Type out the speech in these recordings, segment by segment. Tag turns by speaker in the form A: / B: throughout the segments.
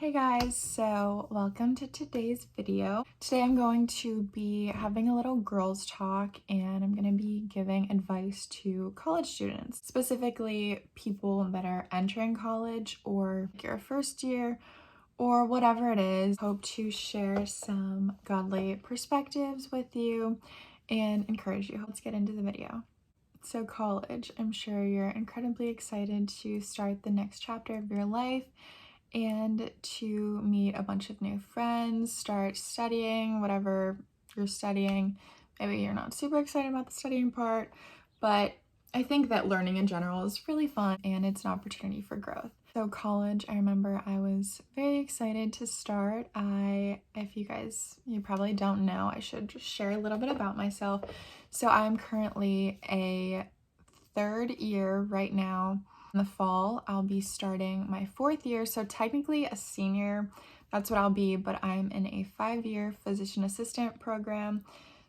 A: Hey guys, so welcome to today's video. Today I'm going to be having a little girls talk and I'm going to be giving advice to college students, specifically people that are entering college or your first year or whatever it is. Hope to share some godly perspectives with you and encourage you. Let's get into the video. So college, I'm sure you're incredibly excited to start the next chapter of your life and to meet a bunch of new friends, start studying whatever you're studying. Maybe you're not super excited about the studying part, but I think that learning in general is really fun and it's an opportunity for growth. So college, I remember I was very excited to start. If you probably don't know, I should just share a little bit about myself. So I'm currently a third year right now. In the fall, I'll be starting my fourth year, so technically a senior. That's what I'll be, but I'm in a 5-year physician assistant program.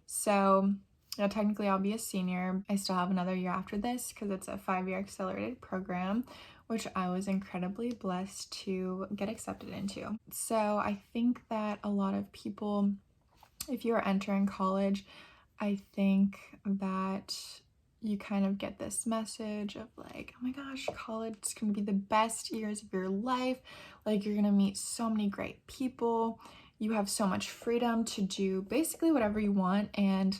A: So technically I'll be a senior. I still have another year after this because it's a 5-year accelerated program, which I was incredibly blessed to get accepted into. So I think that a lot of people, if you are entering college, I think that you kind of get this message of like, oh my gosh, college is going to be the best years of your life. Like, you're going to meet so many great people. You have so much freedom to do basically whatever you want. And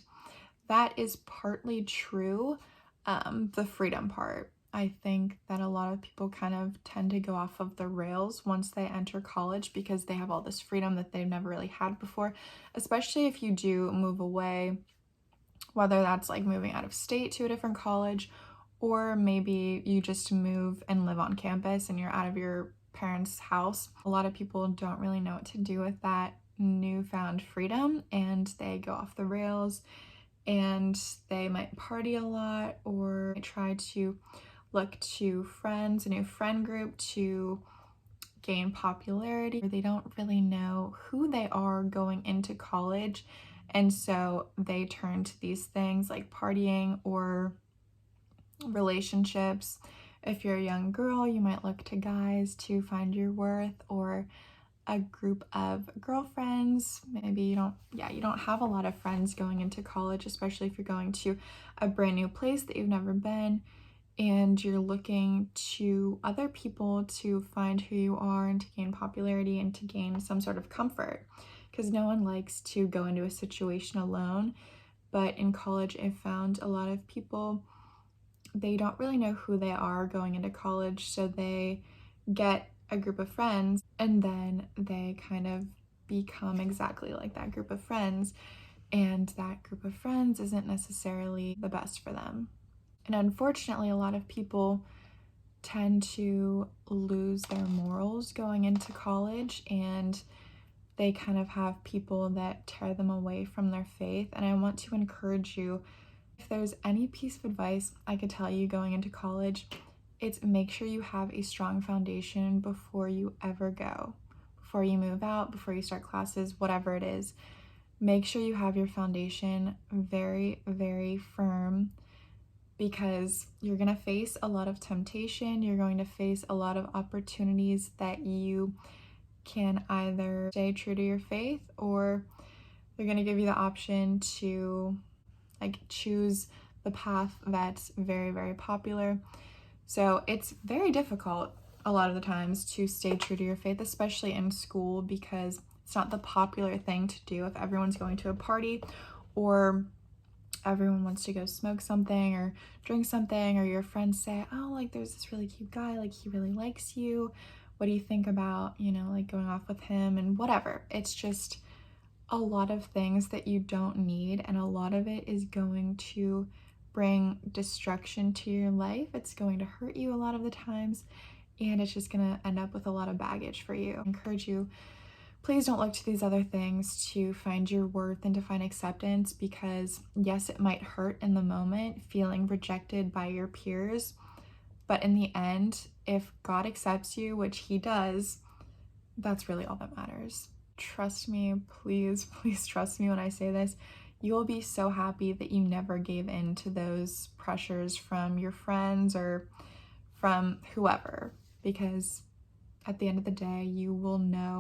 A: that is partly true, the freedom part. I think that a lot of people kind of tend to go off of the rails once they enter college because they have all this freedom that they've never really had before, especially if you do move away, whether that's like moving out of state to a different college, or maybe you just move and live on campus and you're out of your parents' house. A lot of people don't really know what to do with that newfound freedom and they go off the rails and they might party a lot or try to look to friends, a new friend group to gain popularity. They don't really know who they are going into college, and so they turn to these things like partying or relationships. If you're a young girl, you might look to guys to find your worth, or a group of girlfriends. Maybe you don't have a lot of friends going into college, especially if you're going to a brand new place that you've never been, and you're looking to other people to find who you are and to gain popularity and to gain some sort of comfort, because no one likes to go into a situation alone. But in college, I've found a lot of people, they don't really know who they are going into college, so they get a group of friends and then they kind of become exactly like that group of friends, and that group of friends isn't necessarily the best for them. And unfortunately, a lot of people tend to lose their morals going into college, and they kind of have people that tear them away from their faith. And I want to encourage you, if there's any piece of advice I could tell you going into college, it's make sure you have a strong foundation before you ever go. Before you move out, before you start classes, whatever it is, make sure you have your foundation very, very firm, because you're going to face a lot of temptation. You're going to face a lot of opportunities that you can either stay true to your faith, or they're going to give you the option to choose the path that's very, very popular. So it's very difficult a lot of the times to stay true to your faith, especially in school, because it's not the popular thing to do. If everyone's going to a party, or everyone wants to go smoke something or drink something, or your friends say, oh, like there's this really cute guy, like he really likes you, what do you think about, like going off with him, and whatever. It's just a lot of things that you don't need, and a lot of it is going to bring destruction to your life. It's going to hurt you a lot of the times, and it's just going to end up with a lot of baggage for you. I encourage you, please don't look to these other things to find your worth and to find acceptance, because yes, it might hurt in the moment feeling rejected by your peers, but in the end, if God accepts you, which he does, that's really all that matters. Trust me, please, please trust me when I say this. You will be so happy that you never gave in to those pressures from your friends or from whoever, because at the end of the day, you will know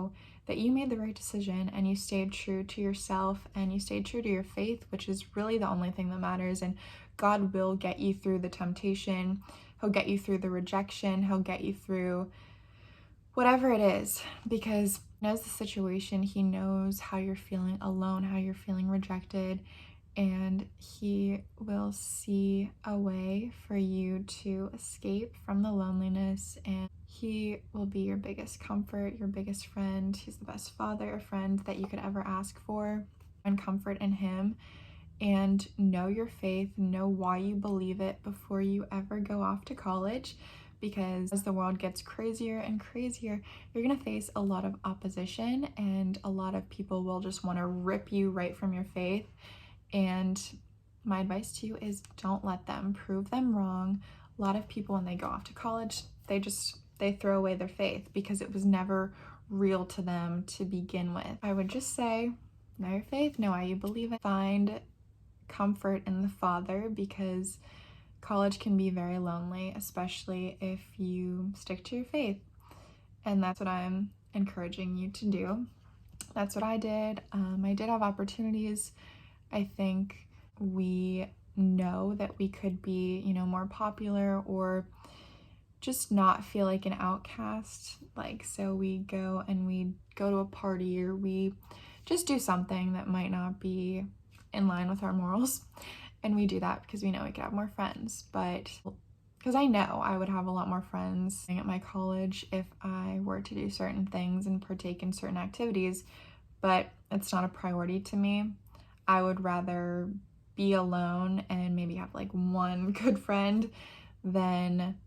A: that you made the right decision and you stayed true to yourself and you stayed true to your faith, which is really the only thing that matters. And God will get you through the temptation. He'll get you through the rejection. He'll get you through whatever it is, because He knows the situation. He knows how you're feeling alone, how you're feeling rejected, and He will see a way for you to escape from the loneliness, and He will be your biggest comfort, your biggest friend. He's the best father or friend that you could ever ask for. Find comfort in Him and know your faith, know why you believe it before you ever go off to college, because as the world gets crazier and crazier, you're going to face a lot of opposition and a lot of people will just want to rip you right from your faith. And my advice to you is don't let them. Prove them wrong. A lot of people, when they go off to college, they throw away their faith because it was never real to them to begin with. I would just say, know your faith, know why you believe it. Find comfort in the Father, because college can be very lonely, especially if you stick to your faith. And that's what I'm encouraging you to do. That's what I did. I did have opportunities. I think we know that we could be, more popular or just not feel like an outcast. So we go to a party, or we just do something that might not be in line with our morals. And we do that because we know we could have more friends. But because I know I would have a lot more friends at my college if I were to do certain things and partake in certain activities, but it's not a priority to me. I would rather be alone and maybe have one good friend than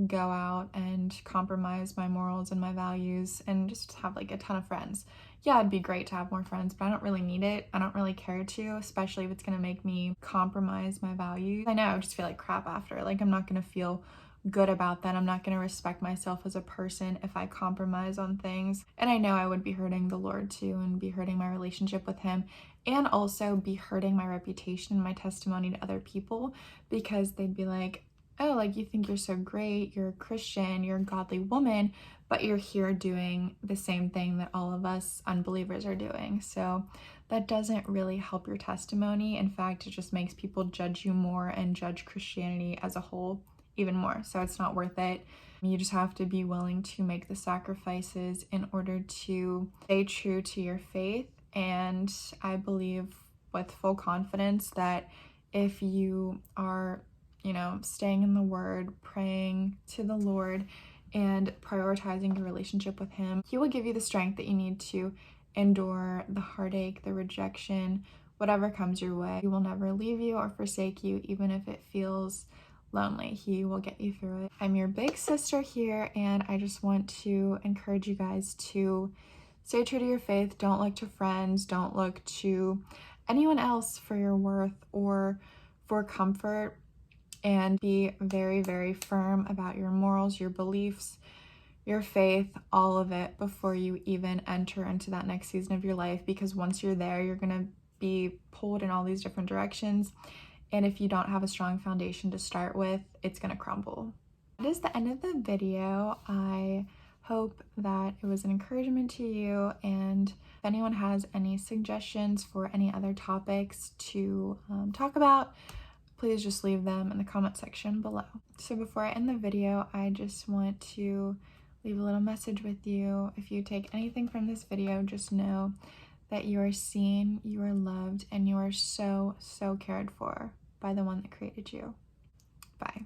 A: go out and compromise my morals and my values and just have a ton of friends. Yeah, it'd be great to have more friends, but I don't really need it. I don't really care to, especially if it's gonna make me compromise my values. I know I would just feel like crap after. I'm not gonna feel good about that. I'm not gonna respect myself as a person if I compromise on things. And I know I would be hurting the Lord too, and be hurting my relationship with Him, and also be hurting my reputation and my testimony to other people, because they'd be like, oh, you think you're so great, you're a Christian, you're a godly woman, but you're here doing the same thing that all of us unbelievers are doing. So that doesn't really help your testimony. In fact, it just makes people judge you more and judge Christianity as a whole even more. So it's not worth it. You just have to be willing to make the sacrifices in order to stay true to your faith. And I believe with full confidence that if you are staying in the Word, praying to the Lord, and prioritizing your relationship with Him, He will give you the strength that you need to endure the heartache, the rejection, whatever comes your way. He will never leave you or forsake you, even if it feels lonely. He will get you through it. I'm your big sister here, and I just want to encourage you guys to stay true to your faith. Don't look to friends. Don't look to anyone else for your worth or for comfort. And be very, very firm about your morals, your beliefs, your faith, all of it before you even enter into that next season of your life. Because once you're there, you're going to be pulled in all these different directions. And if you don't have a strong foundation to start with, it's going to crumble. That is the end of the video. I hope that it was an encouragement to you. And if anyone has any suggestions for any other topics to talk about, please just leave them in the comment section below. So before I end the video, I just want to leave a little message with you. If you take anything from this video, just know that you are seen, you are loved, and you are so, so cared for by the one that created you. Bye.